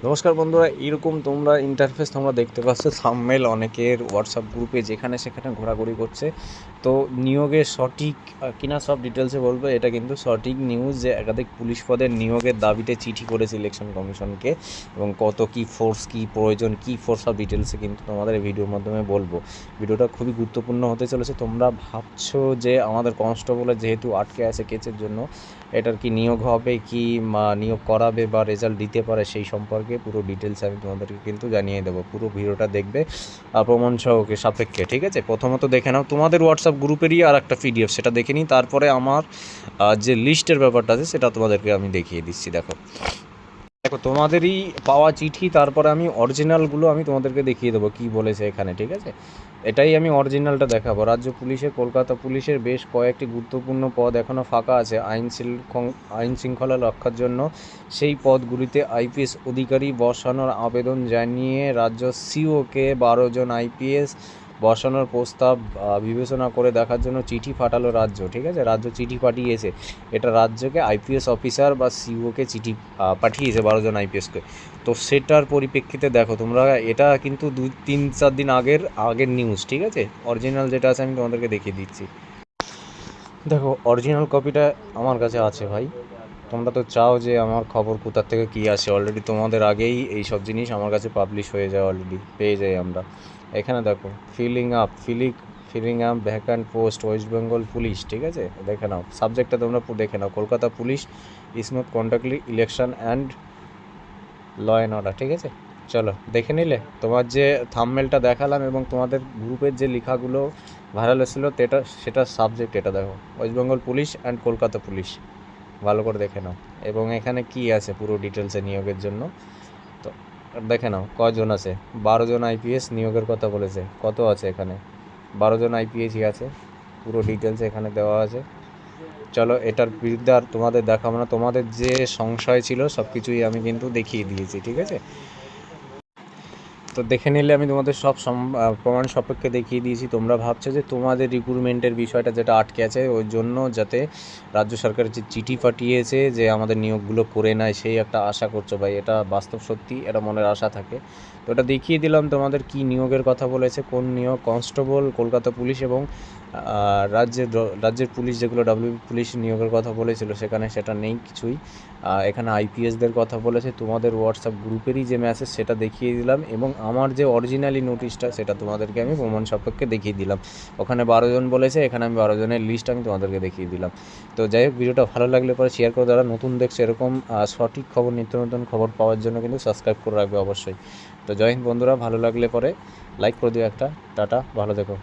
নমস্কার বন্ধুরা, এরকম তোমরা ইন্টারফেস তোমরা দেখতে পাচ্ছ থাম্বনেল অনেকের হোয়াটসঅ্যাপ গ্রুপে যেখানে সেখানে ঘোরাঘুরি করছে। তো নিয়োগের সঠিক কিনা সব ডিটেলসে বলবো। এটা কিন্তু সঠিক নিউজ যে একাধিক পুলিশ পদের নিয়োগের দাবিতে চিঠি করেছে ইলেকশন কমিশনকে, এবং কত কী ফোর্স, কী প্রয়োজন, কী ফোর্স, সব ডিটেলসে কিন্তু তোমাদের এই ভিডিওর মাধ্যমে বলবো। ভিডিওটা খুবই গুরুত্বপূর্ণ হতে চলেছে। তোমরা ভাবছো যে আমাদের কনস্টেবলের যেহেতু আটকে আছে কেসের জন্য, এটার কি নিয়োগ হবে, কি নিয়োগ করাবে বা রেজাল্ট দিতে পারে, সেই সম্পর্কে পুরো ডিটেলস আমি তোমাদেরকে কিন্তু জানিয়ে দেবো। পুরো ভিডিওটা দেখবে প্রমাণ সাপেক্ষে, ঠিক আছে? প্রথমত দেখে নাও তোমাদের হোয়াটসঅ্যাপ গ্রুপেরই আর একটা পিডিএফ, সেটা দেখে নিই। তারপরে আমার যে লিস্টের ব্যাপারটা আছে সেটা তোমাদেরকে আমি দেখিয়ে দিচ্ছি। দেখো তোমাদেরই পাওয়া চিঠি, তারপরে আমি অরিজিনালগুলো আমি তোমাদেরকে দেখিয়ে দেবো কী বলেছে এখানে, ঠিক আছে? এটাই আমি অরিজিনালটা দেখাবো। রাজ্য পুলিশে কলকাতা পুলিশের বেশ কয়েকটি গুরুত্বপূর্ণ পদ এখনও ফাঁকা আছে আইন শৃঙ্খলা রক্ষার জন্য। সেই পদগুলিতে আইপিএস অধিকারী বসানোর আবেদন জানিয়ে রাজ্য সিওকে 12 জন আইপিএস বসানোর প্রস্তাব বিবেচনা করে দেখার জন্য চিঠি পাঠালো রাজ্য, ঠিক আছে? রাজ্য চিঠি পাঠিয়েছে, এটা রাজ্যকে আইপিএস অফিসার বা সিওকে চিঠি পাঠিয়েছে 12 জন আইপিএসকে। তো সেটার পরিপ্রেক্ষিতে দেখো তোমরা, এটা কিন্তু 2-3-4 দিন আগের নিউজ, ঠিক আছে? অরিজিনাল যেটা আছে আমি তোমাদেরকে দেখিয়ে দিচ্ছি। দেখো অরিজিনাল কপিটা আমার কাছে আছে ভাই। তোমরা তো চাও যে আমার খবর কোথার থেকে কী আসে, অলরেডি তোমাদের আগেই এই সব জিনিস আমার কাছে পাবলিশ হয়ে যায়, অলরেডি পেয়ে যাই আমরা। এখানে দেখো filling up vacant post West Bengal police, ঠিক আছে? দেখে নাও সাবজেক্টটা, তোমরা দেখে নাও, কলকাতা পুলিশ স্মুথ কন্ট্যাক্টলি election and law and order, ঠিক আছে? চলো দেখে নিলে। তোমার যে থাম্বনেলটা দেখালাম এবং তোমাদের গ্রুপের যে লেখাগুলো ভাইরাল এসেছিলো সেটার সাবজেক্ট এটা দেখো, West Bengal police and Kolkata police. ভালো করে দেখে নাও। এবং এখানে কি আছে পুরো ডিটেলসে নিয়োগের জন্য, তো দেখে নাও কজন আছে। 12 জন আইপিএস নিয়োগের কথা বলেছে। কত আছে এখানে? 12 জন আইপিএসই আছে। পুরো ডিটেলস এখানে দেওয়া আছে। চলো এটার বিরুদ্ধে আর তোমাদের দেখাবো না, তোমাদের যে সংশয় ছিল সব কিছুই আমি কিন্তু দেখিয়ে দিয়েছি, ঠিক আছে? তো দেখে নিলে আমি তোমাদের সব প্রমাণ সাপেক্ষে দেখিয়ে দিয়েছি। তোমরা ভাবছো যে তোমাদের রিক্রুটমেন্টের বিষয়টা যেটা আটকে আছে, ওই জন্য যাতে রাজ্য সরকার যে চিঠি পাঠিয়েছে যে আমাদের নিয়োগগুলো করে নেয়, সেই একটা আশা করছো ভাই। এটা বাস্তব সত্যি, এটা মনের আশা থাকে। তো এটা দেখিয়ে দিলাম তোমাদের কি নিয়োগের কথা বলেছে, কোন নিয়োগ, কনস্টেবল কলকাতা পুলিশ এবং রাজ্যের পুলিশ যেগুলো পুলিশ নিয়োগের কথা বলেছিল সেখানে সেটা নেই কিছুই। এখানে আইপিএসদের কথা বলেছে। তোমাদের হোয়াটসঅ্যাপ গ্রুপেরই যে মেসেজ সেটা দেখিয়ে দিলাম, এবং আমার যে অরিজিনালি নোটিশটা সেটা তোমাদেরকে আমি প্রমাণ সাপেক্ষে দেখিয়ে দিলাম। ওখানে 12 জন বলেছে, এখানে আমি 12 জনের লিস্ট আমি তোমাদেরকে দেখিয়ে দিলাম। তো যাই হোক, ভিডিওটা ভালো লাগলে পরে শেয়ার করে, যারা নতুন দেখছে এরকম সঠিক খবর, নিত্য নতুন খবর পাওয়ার জন্য কিন্তু সাবস্ক্রাইব করে রাখবে অবশ্যই। তো জয় হিন্দ বন্ধুরা, ভালো লাগলে পরে লাইক করে দিও একটা। টাটা, ভালো থেকো।